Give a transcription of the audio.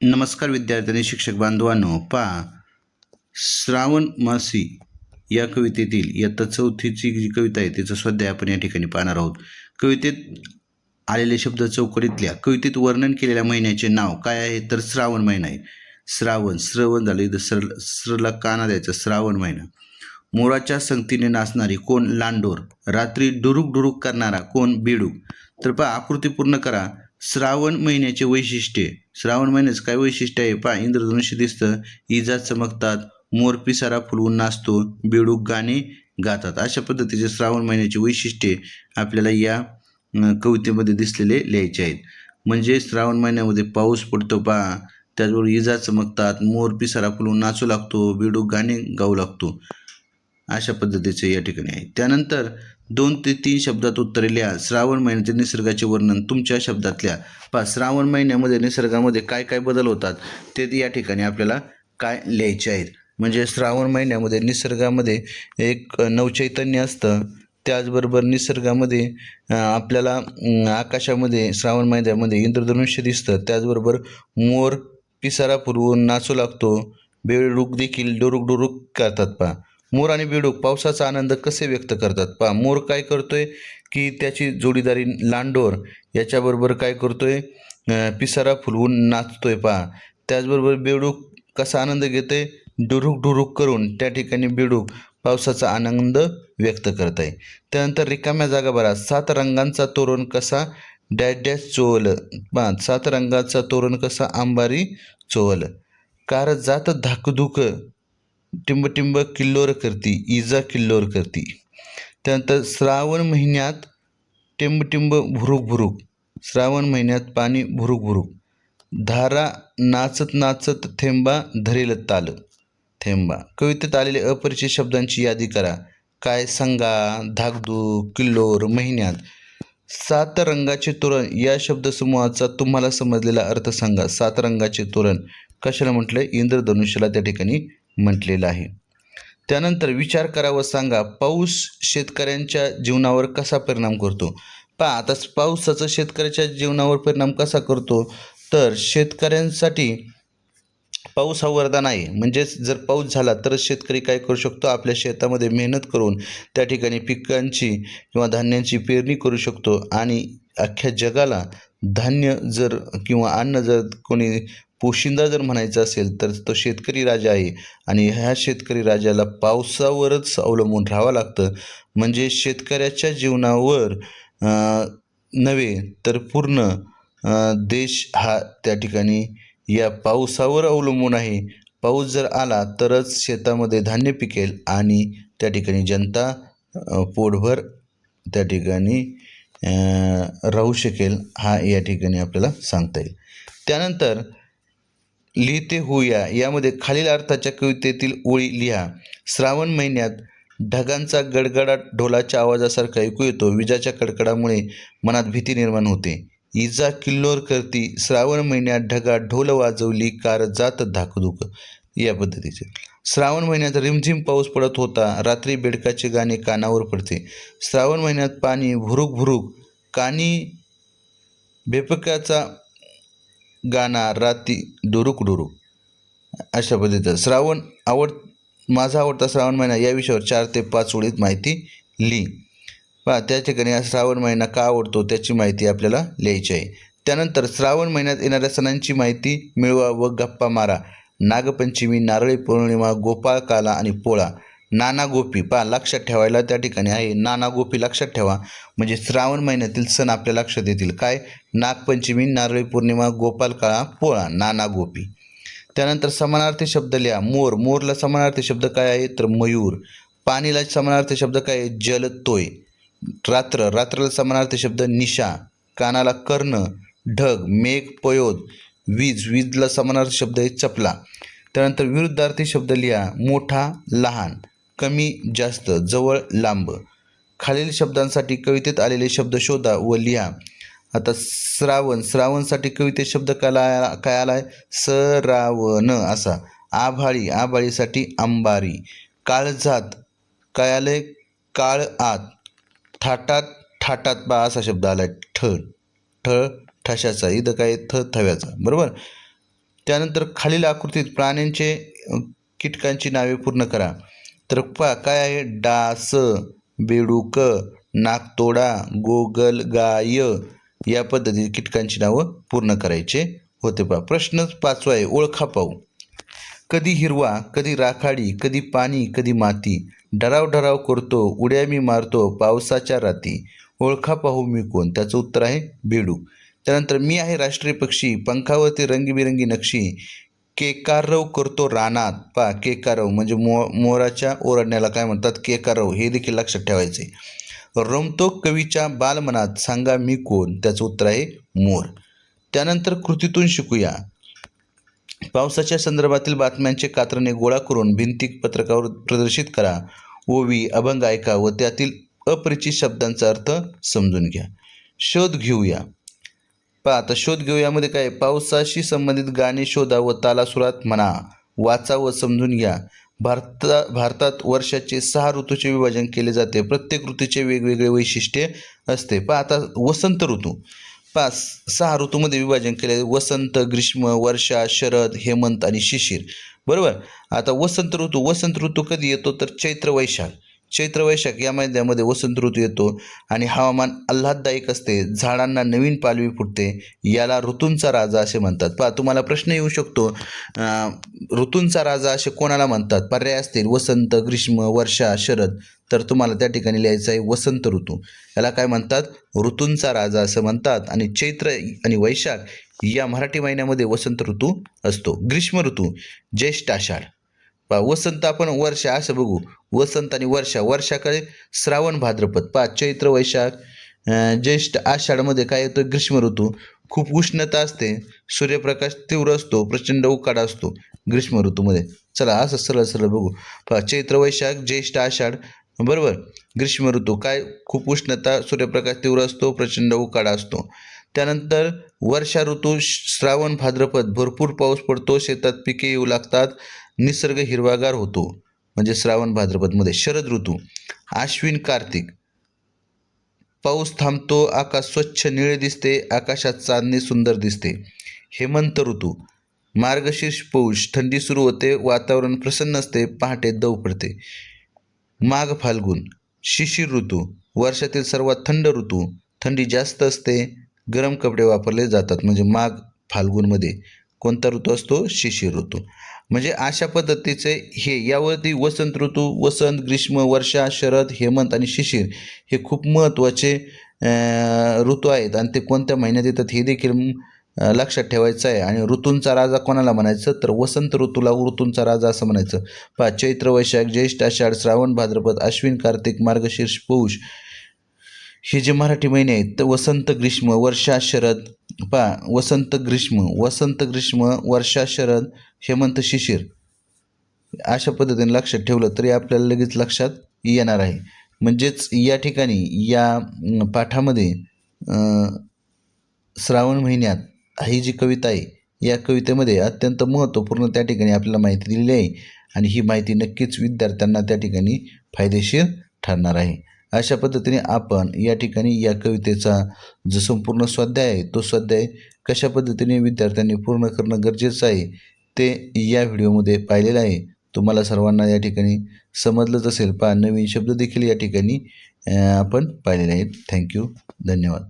नमस्कार विद्यार्थी आणि शिक्षक बांधवांनो, पहा श्रावण मासी या कवितेतील इयत्ता चौथीची जी कविता आहे तिचा स्वाध्याय आपण या ठिकाणी पाहणार आहोत. कवितेत आलेले शब्द चौकटीत लिहा. कवितेत वर्णन केलेल्या महिन्याचे नाव काय आहे तर श्रावण महिना आहे. श्रवण झाले तर सरला काना द्यायचा. श्रावण महिना. मोराच्या संगतीने नाचणारी कोण लांडोर. रात्री डुरुक डुरुक करणारा कोण बेडूक. तर पहा आकृती पूर्ण करा. श्रावण महिन्याचे वैशिष्ट्ये. श्रावण महिन्याचं काय वैशिष्ट्य आहे पहा. इंद्रधनुष्य दिसतं, इजा चमकतात, मोर पिसारा फुलवून नाचतो, बेडूक गाणे गातात. अशा पद्धतीचे श्रावण महिन्याचे वैशिष्ट्ये आपल्याला या कवितेमध्ये दिसलेले लिहायचे आहेत. म्हणजे श्रावण महिन्यामध्ये पाऊस पडतो पहा, त्याचबरोबर इजा चमकतात, मोर पिसारा फुलवून नाचू लागतो, बेडूक गाणे गाऊ लागतो. अशा पद्धतीचे या ठिकाणी आहे. त्यानंतर 2 ते 3 शब्दात उत्तरे लिहा. श्रावण महिन्याचे निसर्गाचे वर्णन तुमच्या शब्दात लिहा. पहा श्रावण महिन्यामध्ये निसर्गामध्ये काय काय बदल होतात ते या ठिकाणी आपल्याला काय लिहायचे आहेत. म्हणजे श्रावण महिन्यामध्ये निसर्गामध्ये एक नवचैतन्य असतं. त्याचबरोबर निसर्गामध्ये आपल्याला आकाशामध्ये श्रावण महिन्यामध्ये इंद्रधनुष्य दिसतं. त्याचबरोबर मोर पिसारा फुलवून नाचू लागतो, बेडूक देखील डुरुक डुरुक करतात पहा. मोर आणि बेडूक पावसाचा आनंद कसे व्यक्त करतात पहा. मोर काय करतोय की त्याची जोडीदारी लांडोर याच्याबरोबर काय करतोय, पिसारा फुलवून नाचतोय पहा. त्याचबरोबर बेडूक कसा आनंद घेतोय, डुरुक डुरुक करून त्या ठिकाणी बेडूक पावसाचा आनंद व्यक्त करत आहे. त्यानंतर रिकाम्या जागा भरा. 7 रंगांचा तोरण कसा डॅश डॅश चोवलं पहा. 7 रंगाचा तोरण कसा अंबारी चोवलं. कार जात धाकधुक टिंब टिंब किल्लोर करती, इजा किल्लोर करती. त्यानंतर श्रावण महिन्यात टिंब टिंब भुरुक भुरुक. श्रावण महिन्यात पाणी भुरुक भुरुक. धारा नाचत नाचत थेंबा धरेल ताल थेंबा. कवितेत आलेले अपरिचित शब्दांची यादी करा. काय संगा, धाकधूक, किल्लोर. महिन्यात 7 रंगाचे तोरण या शब्दसमूहाचा तुम्हाला समजलेला अर्थ सांगा. 7 रंगाचे तोरण कशाला म्हटलंय, इंद्रधनुष्याला त्या ठिकाणी म्हटलेलं आहे. त्यानंतर विचार करा व सांगा, पाऊस शेतकऱ्यांच्या जीवनावर कसा परिणाम करतो पहा. आता पावसाचा शेतकऱ्याच्या जीवनावर परिणाम कसा करतो तर शेतकऱ्यांसाठी पाऊस हा वरदान आहे. म्हणजेच जर पाऊस झाला तरच शेतकरी काय करू शकतो, आपल्या शेतामध्ये मेहनत करून त्या ठिकाणी पिकांची किंवा धान्यांची पेरणी करू शकतो. आणि अख्ख्या जगाला धान्य जर किंवा अन्न जर कोणी पोशिंदा जर म्हणायचं असेल तर तो शेतकरी राजा आहे. आणि ह्या शेतकरी राजाला पावसावरच अवलंबून राहावं लागतं. म्हणजे शेतकऱ्याच्या जीवनावर नव्हे तर पूर्ण देश हा त्या ठिकाणी या पावसावर अवलंबून आहे. पाऊस जर आला तरच शेतामध्ये धान्य पिकेल आणि त्या ठिकाणी जनता पोटभर त्या ठिकाणी राहू शकेल, हा या ठिकाणी आपल्याला सांगता येईल. त्यानंतर लिहिते होऊया यामध्ये खालील अर्थाच्या कवितेतील ओळी लिहा. श्रावण महिन्यात ढगांचा गडगडाट ढोलाच्या आवाजासारखा ऐकू येतो. विजाच्या कडकडामुळे मनात भीती निर्माण होते. इजा किल्लोर करती. श्रावण महिन्यात ढगात ढोल वाजवली, कार जात धाकधूक. या पद्धतीचे. श्रावण महिन्यात रिमझिम पाऊस पडत होता. रात्री बेडकाचे गाणे कानावर पडते. श्रावण महिन्यात पाणी भुरुक भुरुक. कानी बेपक्याचा गाणा रात्री डुरुक डुरुक. अशा पद्धतीचं माझा आवडता श्रावण महिना या विषयावर 4 ते 5 ओळीत माहिती लिही पहा. त्या ठिकाणी श्रावण महिना का आवडतो त्याची माहिती आपल्याला लिहायची आहे. त्यानंतर श्रावण महिन्यात येणाऱ्या सणांची माहिती मिळवा व गप्पा मारा. नागपंचमी, नारळी पौर्णिमा, गोपाळकाला आणि पोळा. नाना गोपी पहा, लक्षात ठेवायला त्या ठिकाणी आहे. नाना गोपी लक्षात ठेवा. म्हणजे श्रावण महिन्यातील सण आपल्या लक्षात येतील. काय, नागपंचमी, नारळी पौर्णिमा, गोपाळकाळा, पोळा, नाना गोपी. त्यानंतर समानार्थी शब्द लिहा. मोर. मोरला समानार्थी शब्द काय आहे तर मयूर. पाणीला समानार्थी शब्द काय आहे, जलतोय. रात्र. रात्राला समानार्थी शब्द निशा. कानाला कर्ण. ढग. मेघ, पयोद. वीज. वीजला समानार्थी शब्द आहे चपला. त्यानंतर विरुद्धार्थी शब्द लिहा. मोठा, लहान, कमी, जास्त, जवळ, लांब. खालील शब्दांसाठी कवितेत आलेले शब्द शोधा व लिहा. आता श्रावण. श्रावणसाठी कवितेत शब्द काय आला आहे, सरावण असा. आभाळी. आभाळीसाठी अंबारी. काळजात काय आलं आहे, काळ आत. थाटात. ठाटात बा असा शब्द आला आहे. ठ ठशाचा. इथं काय थ थव्याचा. बरोबर. त्यानंतर खालील आकृतीत प्राण्यांचे कीटकांची नावे पूर्ण करा. तर पहा काय आहे, डास, बेडूक, नाकतोडा, गोगलगाय या पद्धतीने कीटकांची नावं पूर्ण करायचे होते. पहा प्रश्न 5वा आहे, ओळखा पाहू. कधी हिरवा, कधी राखाडी, कधी पाणी, कधी माती, डराव डराव करतो, उड्या मी मारतो पावसाच्या राती, ओळखा पाहू मी कोण. त्याचं उत्तर आहे बेडूक. त्यानंतर मी आहे राष्ट्रीय पक्षी, पंखावरती रंगीबिरंगी नक्षी, केकारव करतो रानात. पहा केकारव म्हणजे मोराच्या ओरडण्याला काय म्हणतात, केकारव, हे देखील लक्षात ठेवायचे. रमतो कवीच्या बालमनात, सांगा मी कोण. त्याचं उत्तर आहे मोर. त्यानंतर कृतीतून शिकूया. पावसाच्या संदर्भातील बातम्यांचे कात्रणे गोळा करून भिंती पत्रकावर प्रदर्शित करा. ओवी, अभंग ऐका व त्यातील अपरिचित शब्दांचा अर्थ समजून घ्या. शोध घेऊया. पहा आता शोध घेऊयामध्ये काय, पावसाशी संबंधित गाणे शोधा व तालासुरात म्हणा, वाचा व समजून घ्या. भारतात वर्षाचे 6 ऋतूचे विभाजन केले जाते. प्रत्येक ऋतूचे वेगवेगळे वैशिष्ट्ये असते. पहा आता वसंत ऋतू, 6 ऋतूमध्ये विभाजन केले, वसंत, ग्रीष्म, वर्षा, शरद, हेमंत आणि शिशिर. बरोबर. आता वसंत ऋतू कधी येतो तर चैत्र वैशाख या महिन्यामध्ये वसंत ऋतू येतो आणि हवामान आल्हाददायक असते, झाडांना नवीन पालवी फुटते, याला ऋतूंचा राजा असे म्हणतात. पहा तुम्हाला प्रश्न येऊ शकतो, ऋतूंचा राजा असे कोणाला म्हणतात. पर्याय असतील वसंत, ग्रीष्म, वर्षा, शरद. तर तुम्हाला त्या ठिकाणी लिहायचं आहे वसंत ऋतू, याला काय म्हणतात, ऋतूंचा राजा असं म्हणतात. आणि चैत्र आणि वैशाख या मराठी महिन्यामध्ये वसंत ऋतू असतो. ग्रीष्म ऋतू ज्येष्ठ आषाढ. पहा वसंत आपण वर्षा असं बघू, वसंत आणि वर्षाकडे श्रावण भाद्रपद. पहा चैत्र वैशाख ज्येष्ठ आषाढमध्ये काय येतो, ग्रीष्म ऋतू. खूप उष्णता असते, सूर्यप्रकाश तीव्र असतो, प्रचंड उकाडा असतो ग्रीष्म ऋतूमध्ये. चला असं सरळ बघू. पहा चैत्र वैशाख ज्येष्ठ आषाढ, बरोबर. ग्रीष्म ऋतू काय, खूप उष्णता, सूर्यप्रकाश तीव्र असतो, प्रचंड उकाडा असतो. त्यानंतर वर्षा ऋतू श्रावण भाद्रपद, भरपूर पाऊस पडतो, शेतात पिके येऊ लागतात, निसर्ग हिरवागार होतो, म्हणजे श्रावण भाद्रपदमध्ये. शरद ऋतू आश्विन कार्तिक, पाऊस थांबतो, आकाश स्वच्छ निळे दिसते, आकाशात चांदणे सुंदर दिसते. हेमंत ऋतू मार्गशीर्ष पौष, थंडी सुरू होते, वातावरण प्रसन्न असते, पहाटे दव पडते. माघ फाल्गुन शिशिर ऋतू वर्षातील सर्वात थंड ऋतू, थंडी जास्त असते, गरम कपडे वापरले जातात, म्हणजे माघ फाल्गुनमध्ये कोणता ऋतू असतो, शिशिर ऋतू. म्हणजे अशा पद्धतीचे हे यावरती वसंत ऋतू, वसंत, ग्रीष्म, वर्षा, शरद, हेमंत आणि शिशिर हे खूप महत्त्वाचे ऋतू आहेत आणि ते कोणत्या महिन्यात येतात हे देखील लक्षात ठेवायचं आहे. आणि ऋतूंचा राजा कोणाला म्हणायचं तर वसंत ऋतूला ऋतूंचा राजा असं म्हणायचं. पहा चैत्र वैशाख ज्येष्ठ आषाढ श्रावण भाद्रपद आश्विन कार्तिक मार्गशीर्ष पौष हे जे मराठी महिने आहेत तर वसंत ग्रीष्म वर्षा शरद. पहा वसंत ग्रीष्म वर्षा शरद हेमंत शिशिर अशा पद्धतीने लक्षात ठेवलं तरी आपल्याला लगेच लक्षात येणार आहे. म्हणजेच या ठिकाणी या पाठामध्ये श्रावण महिन्यात ही जी कविता आहे या कवितेमध्ये अत्यंत महत्त्वपूर्ण त्या ठिकाणी आपल्याला माहिती दिलेली आहे आणि ही माहिती नक्कीच विद्यार्थ्यांना त्या ठिकाणी फायदेशीर ठरणार आहे. अशा पद्धतीने आपण या ठिकाणी या कवितेचा जो संपूर्ण स्वाध्याय आहे तो स्वाध्याय कशा पद्धतीने विद्यार्थ्यांनी पूर्ण करणं गरजेचं आहे ते या व्हिडिओमध्ये पाहिलेलं आहे. तुम्हाला सर्वांना या ठिकाणी समजलंच असेल. पहा नवीन शब्द देखील या ठिकाणी आपण पाहिलेले आहेत. थँक्यू, धन्यवाद.